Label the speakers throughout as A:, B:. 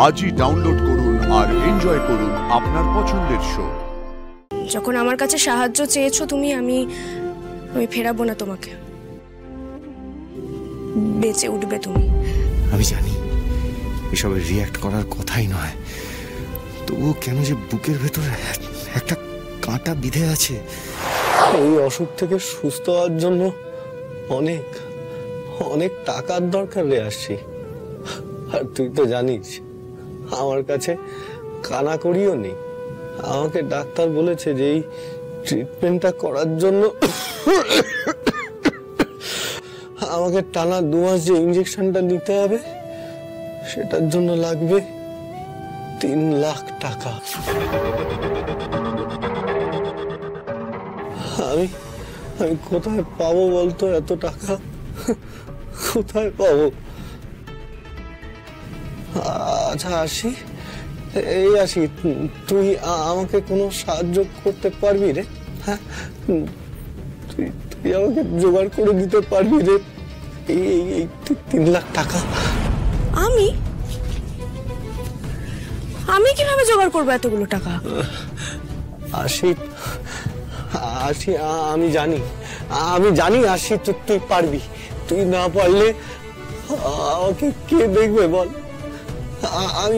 A: আজই ডাউনলোড করুন আর এনজয় করুন আপনার পছন্দের শো।
B: যখন আমার কাছে সাহায্য চেয়েছো তুমি, আমি ফেরাবো না তোমাকে। বেঁচে উঠবে তুমি।
C: আমি জানি এসবের রিয়াক্ট করার কথাই নয়, তবুও কেন যে বুকের ভেতরে একটা কাঁটা বিঁধে আছে।
D: এই অসুখ থেকে সুস্থ হওয়ার জন্য অনেক অনেক টাকার দরকার রে আসছি। আর তুই তো জানিস আমার কাছে কানা করিও নেই। আমাকে ডাক্তার বলেছে যে এই ট্রিটমেন্টটা করার জন্য আমাকে টানা 2 মাস যে ইঞ্জেকশনটা নিতে হবে সেটার জন্য লাগবে 3 লাখ টাকা। আমি কোথায় পাবো বলতো এত টাকা? কোথায় পাবো? আচ্ছা আসি, এই আসি, তুই আমাকে কোনো সাহায্য করতে পারবি রে? হ্যাঁ, তুই আমাকে জোগাড় করে দিতে পারবি রে এই 3 লাখ টাকা?
B: আমি কিভাবে জোগাড় করবো এতগুলো টাকা?
D: আসি, আমি জানি আসি তুই পারবি। তুই না পারলে আমাকে কে দেখবে বল? আমি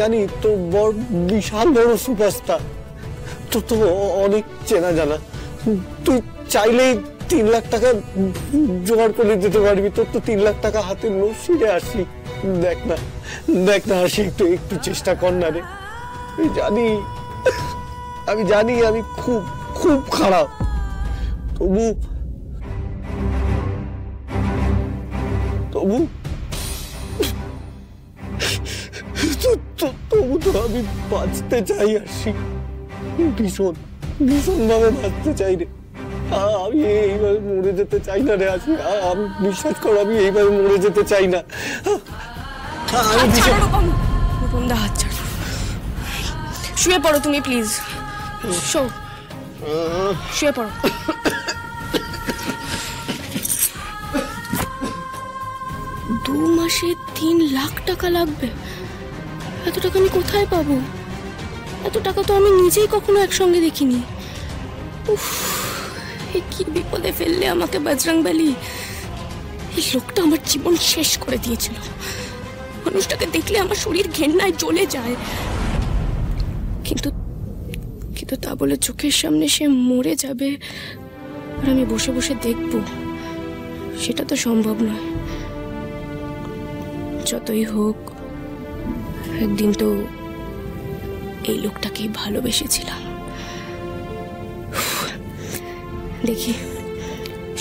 D: জানি তোর বিশাল বড় সুপারস্টার, তোর তো অনেক চেনা জানা। তুই চাইলেই 3 লাখ টাকা জোগাড় করে দিতে পারবি। তোর তো 3 লাখ টাকা হাতে নসিবে। আসি, দেখ না আসি, একটু চেষ্টা কর না রে। আমি জানি আমি খুব খুব খারাপ, তবু তো আমি বাঁচতে চাই। আসি, ভীষণ ভাবে বাঁচতে চাই রে। আমি এইভাবে মরে যেতে চাই না রে। আসি, আমি বিশ্বাস করো, আমি এইভাবে মরে যেতে চাই না।
B: হাত ছাড়ো, শুয়ে পড়ো তুমি প্লিজ। শুয়ে পড়ো। দু মাসে 3 লাখ টাকা লাগবে? এত টাকা আমি কোথায় পাবো? এত টাকা তো আমি নিজেই কখনো একসঙ্গে দেখিনি। উফ, কি বিপদে ফেললে আমাকে বজরংবলী। এই লোকটা আমার জীবন শেষ করে দিয়েছিল। মানুষটাকে দেখলে আমার শরীর ঘেন্নায় জ্বলে যায়, কিন্তু তা বলে চোখের সামনে সে মরে যাবে আর আমি বসে বসে দেখব, সেটা তো সম্ভব নয়। যতই হোক, একদিন তো এই লোকটাকেই ভালোবেসেছিলাম। দেখি,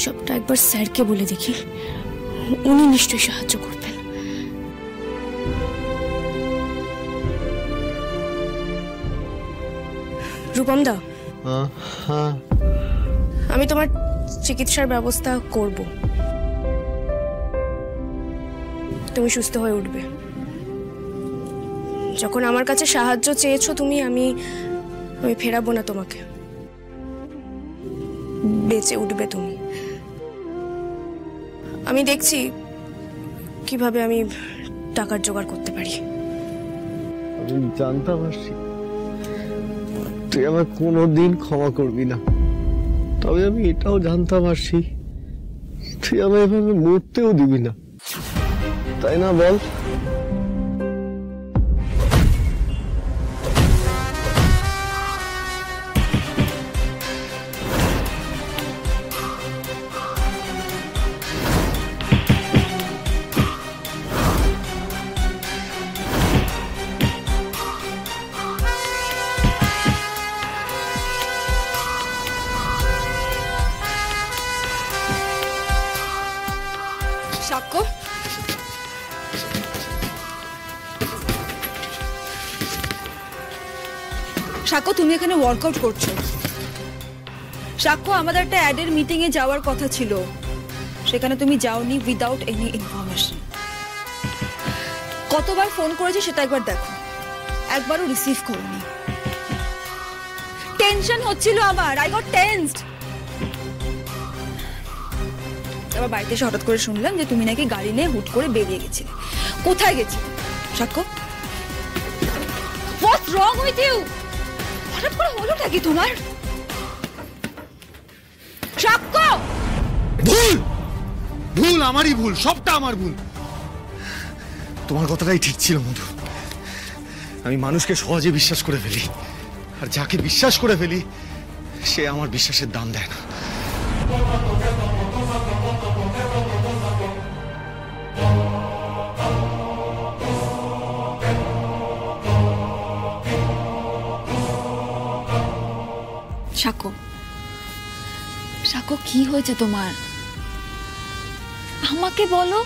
B: সবটা একবার স্যারকে বলে দেখি, উনি নিশ্চয়ই সাহায্য করবেন। রূপম দা, আমি তোমার চিকিৎসার ব্যবস্থা করব। তুমি সুস্থ হয়ে উঠবে। যখন আমার কাছে সাহায্য চেয়েছো তুমি, আমি ফেরাবো না তোমাকে। বেঁচে উঠবে তুমি। আমি দেখছি কিভাবে আমি টাকার জোগাড় করতে পারি।
D: আমি জানতাম আসি তুই আমার কোনোদিন ক্ষমা করবি না, তবে আমি এটাও জানতাম আসি তুই আমার এভাবে মরতেও দিবি না, তাই না বল?
B: সাক্ষ্য,
E: তুমি এখানে ওয়ার্কআউট করছো। সাক্ষ্য, আমাদের একটা অ্যাডের মিটিং এ যাওয়ার কথা ছিল, সেখানে তুমি যাওনি উইদাউট এনি ইনফরমেশন। কতবার ফোন করেছি সেটা একবার দেখো, একবারও রিসিভ করোনি। টেনশন হচ্ছিল আমার, আই গট টেন্সড। আবার বাড়িতে এসে হঠাৎ করে শুনলাম যে তুমি নাকি গাড়ি নিয়ে হুট করে বেরিয়ে গেছিলে। কোথায় গেছিলে? সাক্ষ্য, what's wrong with you? হঠাৎ করে হলোটা কি তোমার? সাক্ষ্য!
C: ভুল ভুল আমারই ভুল, সবটা আমার ভুল। তোমার কথাটাই ঠিক ছিল মধু। আমি মানুষকে সহজে বিশ্বাস করে ফেলি, আর যাকে বিশ্বাস করে ফেলি সে আমার বিশ্বাসের দাম দেয় না।
E: সাক্ষ্য, সাক্ষ্য কি হয়েছে তোমার? আমাকে বলো,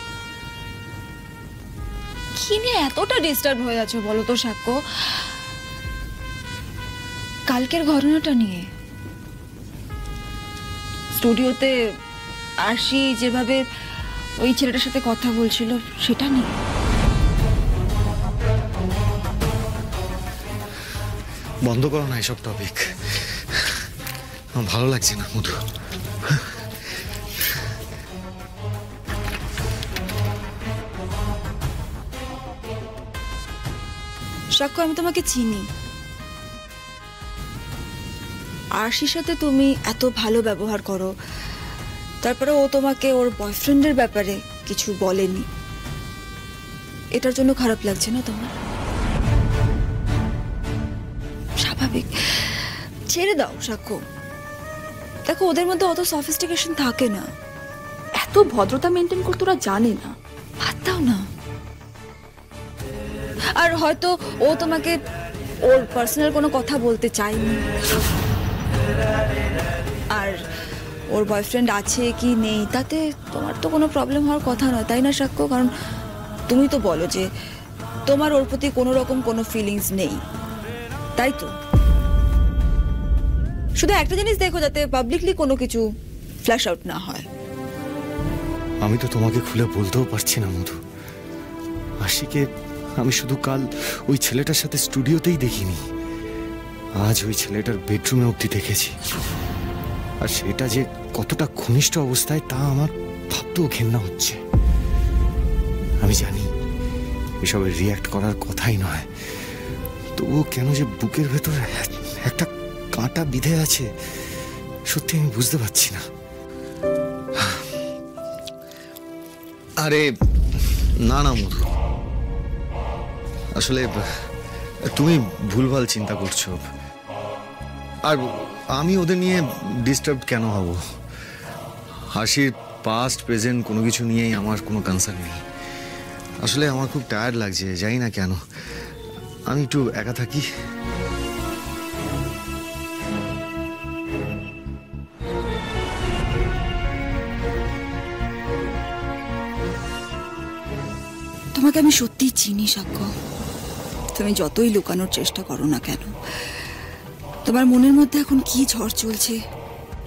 E: কি নিয়ে এতটা ডিস্টার্ব হয়ে আছো বলো তো সাক্ষ্য? কালকের ঘটনাটা নিয়ে, স্টুডিওতে আরশি যেভাবে ওই ছেলেটার সাথে কথা বলছিল সেটা নিয়ে।
C: বন্ধ করো না এসব টপিক, আমার ভালো লাগছে না মধু।
E: সাক্ষ্য, আমি তোমাকে চিনি। আরশির সাথে তুমি এত ভালো ব্যবহার করো, তারপরে ও তোমাকে ওর বয়ফ্রেন্ডের ব্যাপারে কিছু বলেনি, এটার জন্য খারাপ লাগছে না তোমার? স্বাভাবিক, ছেড়ে দাও সাক্ষ্য। দেখো, ওদের মধ্যে অত সফিস্টিকেশন থাকে না,
B: এত ভদ্রতা মেনটেন করতে ওরা জানে না।
E: বাদ দাও না। আর হয়তো ও তোমাকে ওর পার্সোনাল কোনো কথা বলতে চায়নি, আর ওর বয়ফ্রেন্ড আছে কি নেই তাতে তোমার তো কোনো প্রবলেম হওয়ার কথা নয়, তাই না সাক্ষ্য? কারণ তুমি তো বলো যে তোমার ওর প্রতি কোনো রকম কোনো ফিলিংস নেই, তাই তো? শুধু একটা জিনিস দেখো, যাতে পাবলিকলি কোনো কিছু ফ্ল্যাশ আউট না হয়।
C: আমি তো তোমাকে খুলে বলতেও পারছি না মধু। আশিকে আমি শুধু কাল ওই ছেলেটার সাথে স্টুডিওতেই দেখিনি, আজ ওই ছেলেটার বেডরুমে অবধি দেখেছি। আর সেটা যে কতটা ঘনিষ্ঠ অবস্থায় তা আমার ভাবতেও ঘেন্না হচ্ছে। আমি জানি এসবের রিয়াক্ট করার কথাই নয়, তবুও কেন যে বুকের ভেতরে একটা কাঁটা বিঁধে আছে সত্যি আমি বুঝতে পারছি না। আরে না না মধু, আসলে তুমি ভুলভাল চিন্তা করছো। আর আমি ওদের নিয়ে ডিস্টার্ব কেন হব? হাসির পাস্ট প্রেজেন্ট কোনো কিছু নিয়েই আমার কোনো কনসার্ন নেই। আসলে আমার খুব টায়ার্ড লাগছে, জানি না কেন। আমি একটু একা থাকি।
E: তোমাকে আমি সত্যিই চিনি সাক্ষ্য। তুমি যতই লুকানোর চেষ্টা করো না কেন, তোমার মনের মধ্যে এখন কি ঝড় চলছে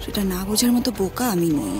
E: সেটা না বোঝার মতো বোকা আমি নই।